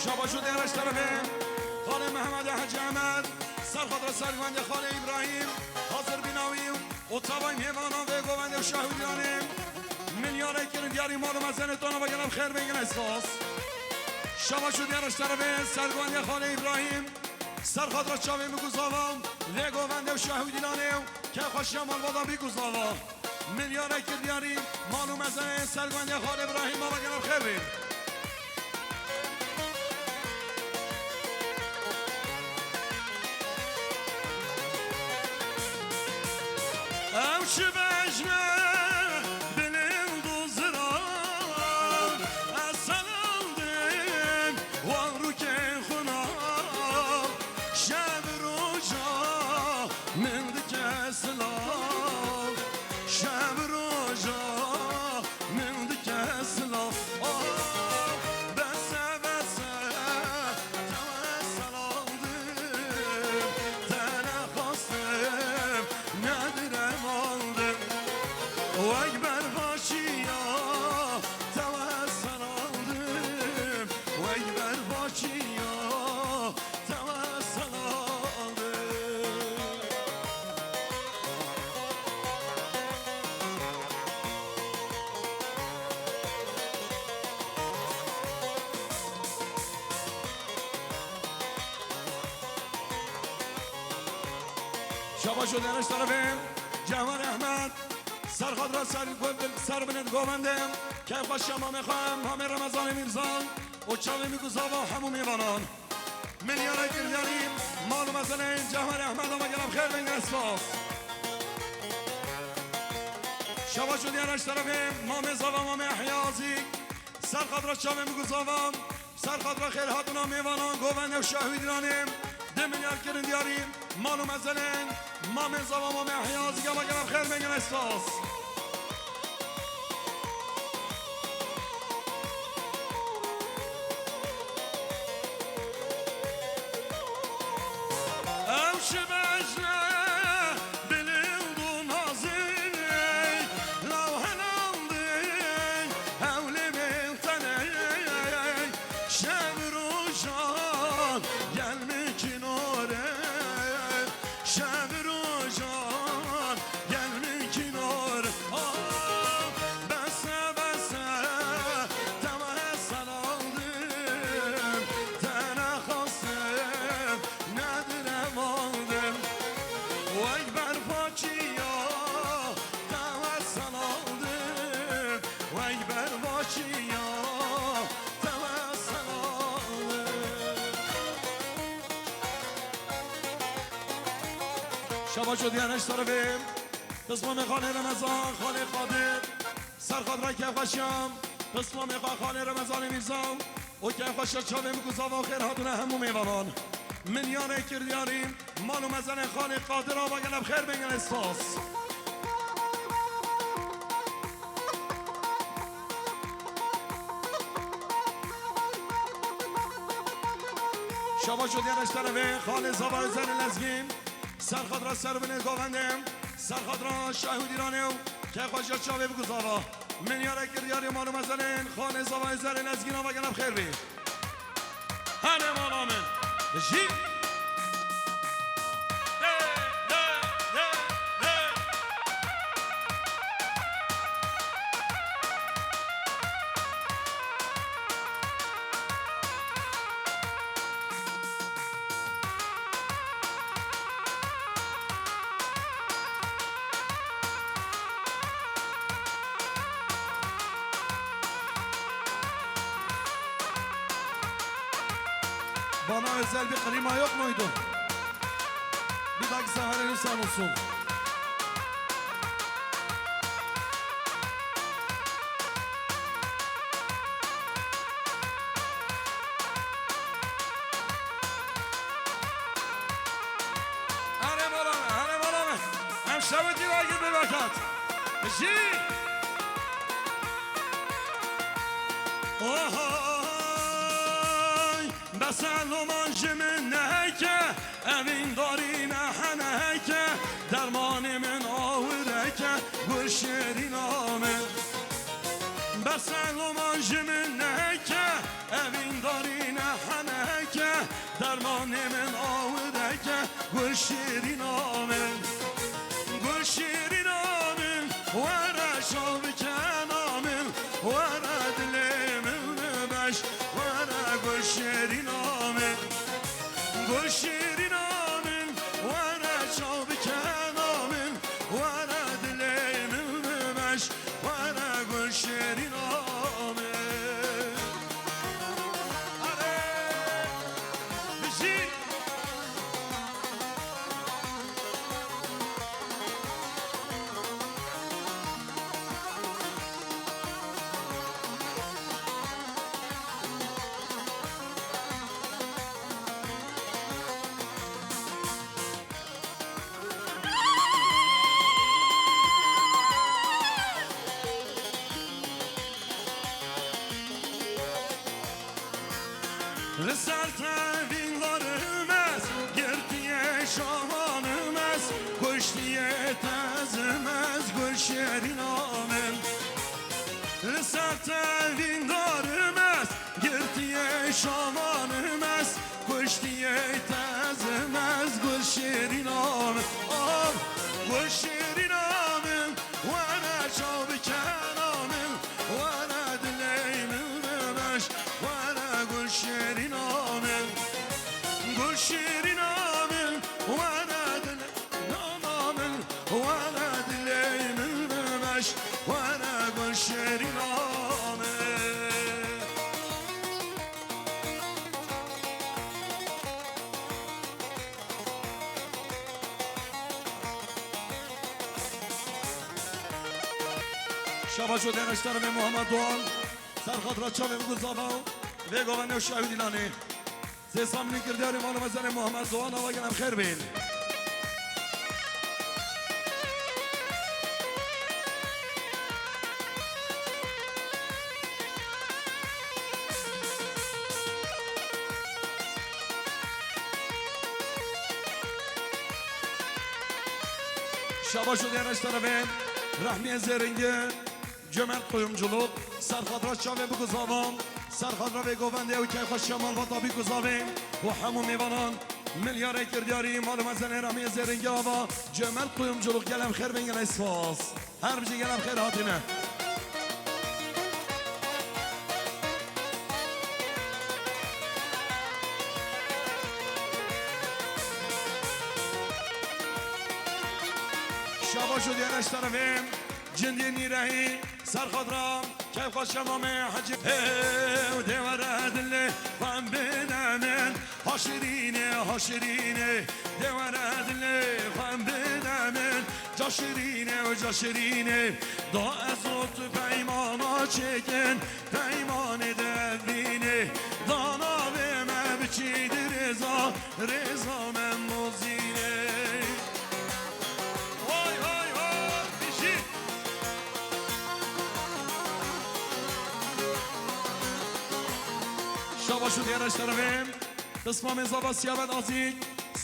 شاباشو دیرش طرفیم خاله محمد حج احمد سرخاطر سرگوند خاله ابراهیم حاضر بیناویم اتوای میوانان و گوند و شهودیانیم میلیاره کرن دیاری مالو مزنتان و گلم خیر بگن اساس شاباشو دیرش طرفیم سرگوند خاله ابراهیم سرخاطر چاوی مگوزاوام و گوند و شهودیانیم که خوشی مال بادم بگوزاوام میلیاره کرن دیاری مالو مزنه سرگوند خاله ابراهیم و گلم خیر بگن Avşı bejme benim duzran Asal aldım Varruke khuna Şeb roja Mendike silah Şeb roja Mendike silah Bese bese Tevessel aldım Tene kastım Nedirem aldım O ekber başıya Tevessel aldım O ekber başıya Tevessel aldım شاباشو دیرش طرفیم جوان احمد سرخاد را سر بند گوندم که خوش ما میخواهم همه رمضان میرزان و چاوی میگوزا و همو میوانان میلیاره گردیاریم مالو مثلا جوان احمد و گلم خیر بین اسفاس شاباشو دیرش طرفیم ما میزا و ما میحیازی سرخاد را چاوی میگوزا و سرخاد را خیر هاتونا میوانان گوند و شهویدرانیم 2 میلیارد گرن دیاریم مالو مثلا ما من زبان ما من حیازی که بگرم خیر بگم استاس اوش بجنه بلیندو نازینی لوحن آمدی اولی بیلتنی شب رو جان gelme kinare şeb rojan gelme kinare bese bese tevessel aldım tene khastım nedirem aldım o ekber paçiya tevessel aldım o ekber paçiya tevessel aldım شاباشو دیانش طرفیم قسمم خانه رمضان خانه قادر سرخاد را که خوشم قسمم خانه رمضان میرزام و که خوش چاوه مگوزا و خیر هاتون همو میوانان میلیاره کردیاریم مالو مزن خانه قادر را با گلب خیر بگن اساس شاباشو دیانش طرفه خانه زبار زن لزگیم سرخاد را سر بنه گوندم سرخاد را شهودی رانم که خوشا چاوه بگذاوا من یاره کردیاری مالو مزنین خانه زوای زرین از گینا و گنم خیر بی هنه مالامن جی Bana özel bir klima yok muydu? Bir dahaki sefere lütfen olsun. Hanem olame. Hem şabeti var gibi bakat. Jii. سلمان جمنه که evin داریم حنه که درمان من آوره که گوشری نامه بسلمان جمنه که evin داریم حنه مش وانا گل شیرین آمن گل شیرین آمن وانا چاو بکن آمن وانا دلیم مش وانا گل شیرین آمن آره بشی Rısarta vinlarımız, girdiye şahanımız, kuş diye tezimiz, gülşerin amel. Rısarta vinlarımız, girdiye şahanımız, kuş diye tezimiz, gülşerin amel. Oh, gülşerin amel, vana çabiken amel, vana dileyimmiş, vana gülşerin amel, gülşerin amel, vana dileyimmiş, vana dileyimmiş, vana gülşerin amel. شباش و دنشتر به محمد دوال سرخط چاوه بگو زباو و گوانه و شاهد ایلانه زی سامنی کردیاری مالو مزن محمد دوال آوا گنم خیر بین شباش و دنشتر به رحمی زرنگه cömert kuyumculuk, serxadra çave bu kuzavan, serxadra ve govende u kay xoş şamal va tabi kuzavin, bu hamu mevanan, milyar kirdiyari malum azene ramiye zeringe ava, cömert kuyumculuk gelem khair ben gene isfas, her bir şey gelem khair hatine. Şabaşu diyeneş tarafim, جندي نيرهي سر خضرام كيف خشمامي حجي ودوراد اللي قام بنامن حشريني حشريني دوراد اللي قام بنامن جاشريني وجاشريني دا ازوت بيمانا çeken peyman edevini dana veme biçidi reza reza memnuzine vay vay vay bişi شباشو دیرش طرفیم قسمه مزابا سیابت آزیک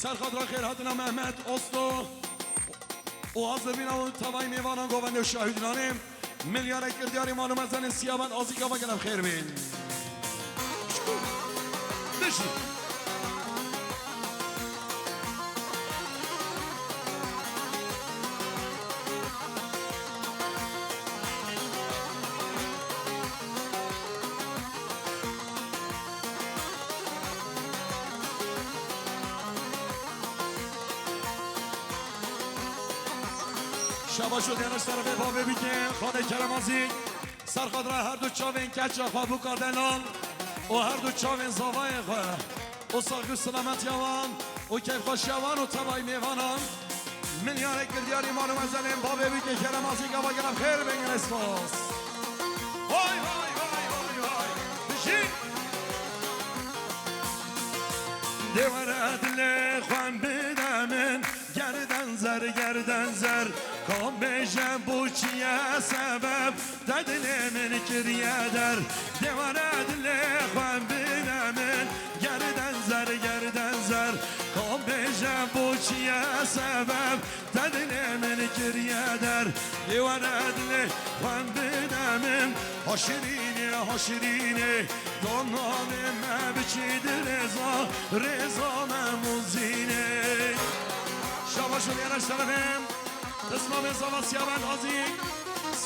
سرخدرا خیر حدنا محمد اصلو و حاضر بینا و تبایی میوانان گوونده و شاهدینانیم میلیار کردیاری معلوم از زن سیابت آزیک آبا گلم خیر بین بشی شباشو دیانش طرف بابه بیکن خانه کرمازی سرخاد را هر دو چاوین کچ خواه بو کاردنال و هر دو چاوین زاوای خواه و ساقی سلامت یوان و کیف خوش یوان و تبای میوانان میلیار کردیاری معلوم از زنیم بابه بیکن کرمازی گوا گرم خیر بگن اسفاس وای وای وای وای وای بشی دیوار دل خوان بدمن گردن زر کام بجم bu çiye sebep dedilemin kiriye der devara dile xwan bilemin gerden zer kam bejem bu çiye sebep dedilemin kiriye der devara dile xwan bilemin haşirini donanım biçidir reza memuzine شباشو دیرش طرفیم قسمه زوا سیابن آزی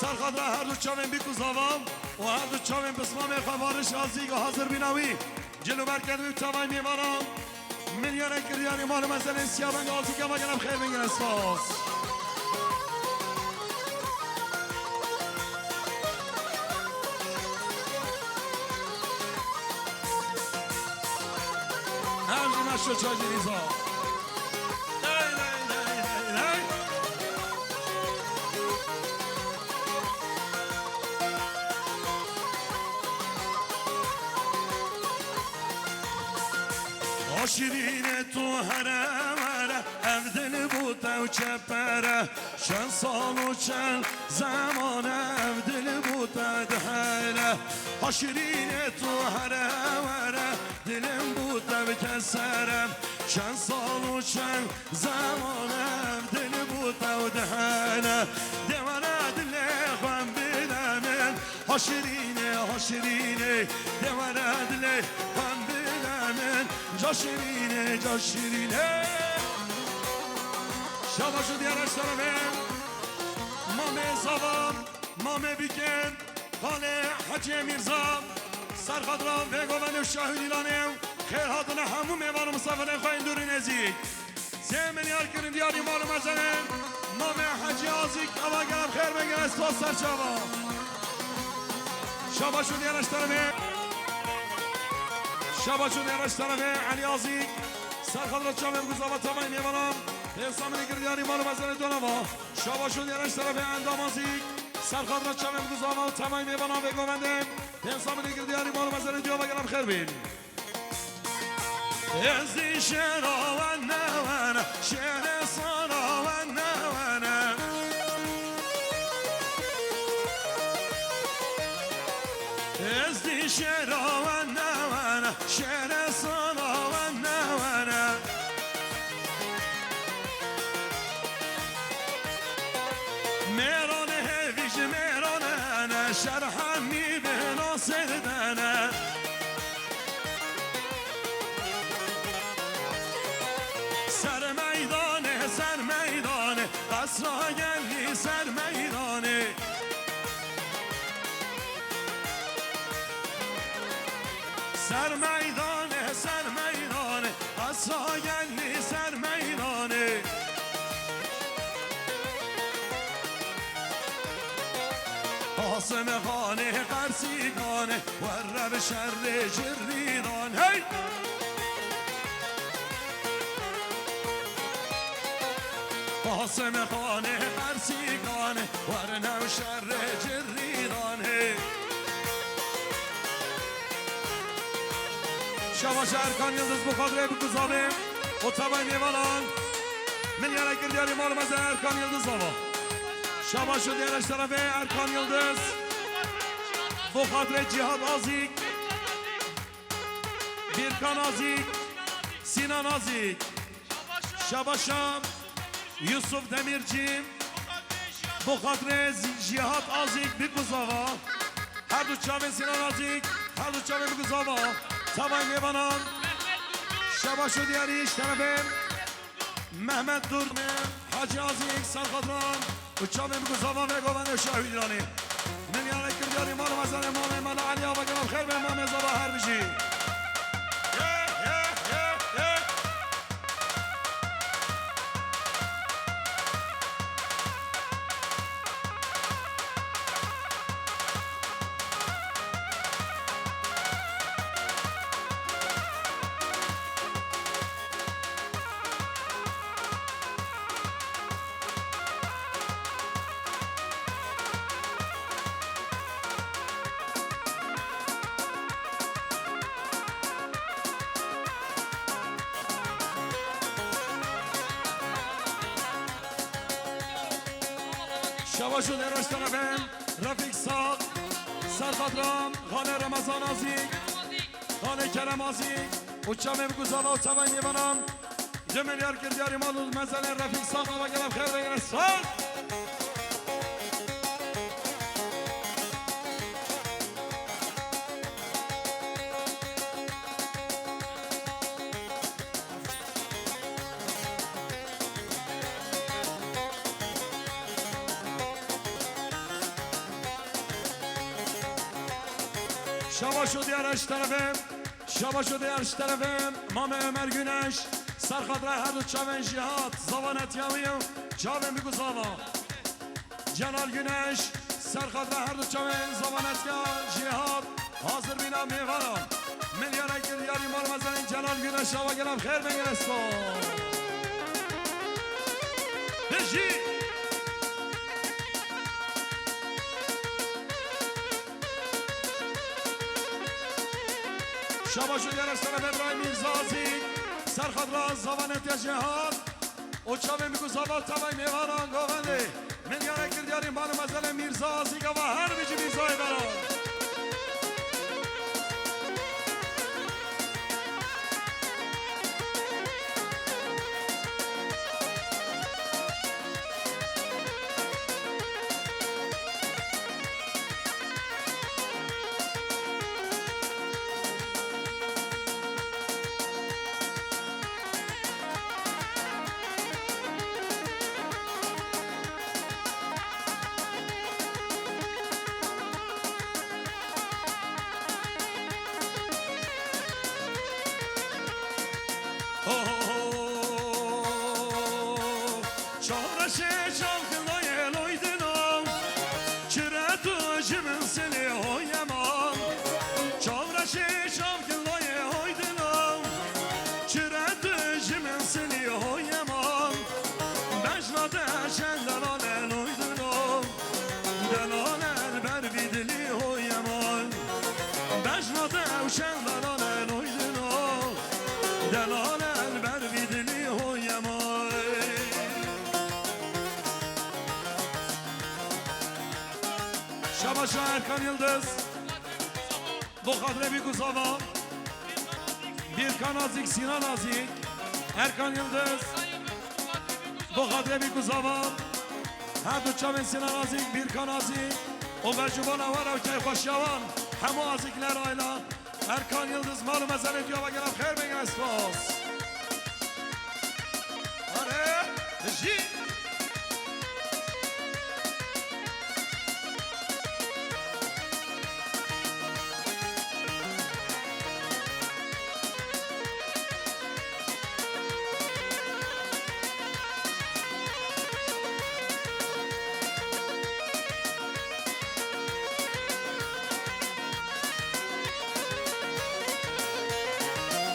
سرخدره هر دو چاوین بی کزاوام و هر دو چاوین بسمام خبارش آزیگ و حاضر بیناوی جلو برکت بی تاوی میوانم ملیاره کریانی مال مثلا سیابنگ آزیگ اما گرم خیر بگیر اسفاس همجی مشو چاجی ریزا شیرین تو هره اف دل بوده و چپره چند سال و چند زمان اف دل بوده دهره ها شیرین تو هره دلم بوده و کسرم چند سال و چند زمان اف دل بوده و دهره دوانه دل خوام بدمن ها شیرینه دوانه دل خوام جا شیرینه شما شد یارش دارمه مامه زبام مامه بیکن خانه حجی میرزا سرخد را بگو و نشاه دیلانم خیر هاتونه همون میوانو مسافره خواهیم دوری نزید زمین یار کرن دیاری مالو مزنه مامه حجی آزیک اما گرم خیر بگن از پاس سر شما شد یارش دارمه شبا شد یارش طرفه علی آزیک سرخد را چامه بگذابا تمام میبانم حسامنی گردیاری مالو مزن دونما شبا شد یارش طرفه اندام آزیک سرخد را چامه بگذابا تمام میبانم به گومنده حسامنی گردیاری مالو مزن دیو بگرم خیر بین ازی شراوان نوانه شر سراوان نوانه ازی شراوان نوانه شر سراوان نوانه میرانه هیویش میرانه شرحم میبنا سردنه سر میدانه قصرها گلی سر میدانه سر میدانه قصرها گلی سر میدانه قاسم خانه قرصیگانه ور به شر جریدان هی قاسم خانه قرصیگانه ور نو شر جریدان هی شواش ارکان یلدز بخاطره بگذابه و تبای میوانان من یاره گردیاری مال مزه ارکان یلدز آبا شواش و دیرش طرفه ارکان یلدز بخاطره جهاد آزیک بیرکان آزیک سینان آزیک شباشم یوسف دمیرچی بخاطره جهاد آزیک بگذابه هر دو چامن سینان آزیک هر دو چامن بگذابه تبای میوانان شباش و دیاریش طرفه محمد دورمه حاجی آزیک سرخدران و چامن بگذابه و گوانه شاهی دیرانی من یعنی کردیاری مال مزن امام مال علی آبا گرام خیر به امام زبا هر بشی شواش و دیرش طرفه رفیق ساق سرخدرام خانه رمضان آزیک خانه کرم آزیک و چمه بگذابه و تبای میبانم جمعی یار کردیاری مالو مزل رفیق ساق و گرم خیر بگیر سال Şabaşo diğer aç tarafım. Şabaşo diğer aç tarafım. Mame Ömer Güneş. Sarkadra her du çaven cihat. Zavanet yavıyım. Çaven bir kuzava. Celal Güneş. Sarkadra her du çaven. Zavanet ya cihat. Hazır bina meyvara. Milyara gir yarım olmazın. Celal Güneş hava gelem. Khair ben gelesko. Beji. Şabaşu yarışlara İbrahim İnzazi Serhadra zavanet ya cihat O çave miku zavat tavay mevaran govende Men yara kirdiyarim bana mazale Mirzazi gava her bici Mirza'yı bana Şabaşa Erkan Yıldız Bu kadre bir kuzava Birkan Azik Sinan Azik Erkan Yıldız Bu kadre bir kuzava Her du çaven Sinan Azik Birkan Azik O bercubana var avkay koşyavan Hemu Azikler ayla Erkan Yıldız malı mezen ediyor ve gelap khair ben espas Are Ji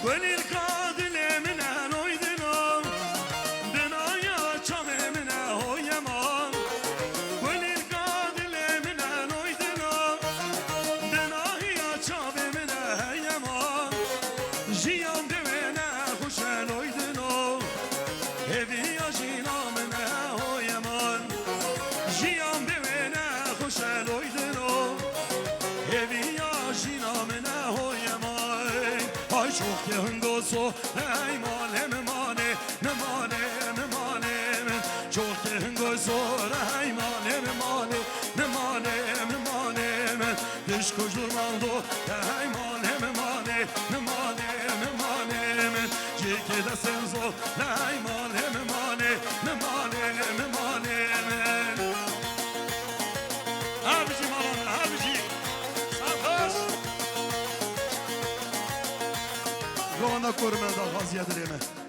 Gönül kadil emine oyduna Binaya çam emine oyyaman Gönül kadil emine oyduna Binaya çam emine heyyaman Jiyan devine kuşen oyduna Evi ya jinamine oyyaman Jiyan devine kuşen oyduna Evi ya jinamine oyyaman Ay çok yahıngosu Ey mane me mane me mane me mane Çok yahıngosu Ey mane me mane me mane me mane Düş kujurmandu Ey mane me mane me mane me mane Cike de senzo Ey mane me mane me mane me mane Abici malana abici Sarhoş Gona korumada gaz yedireme.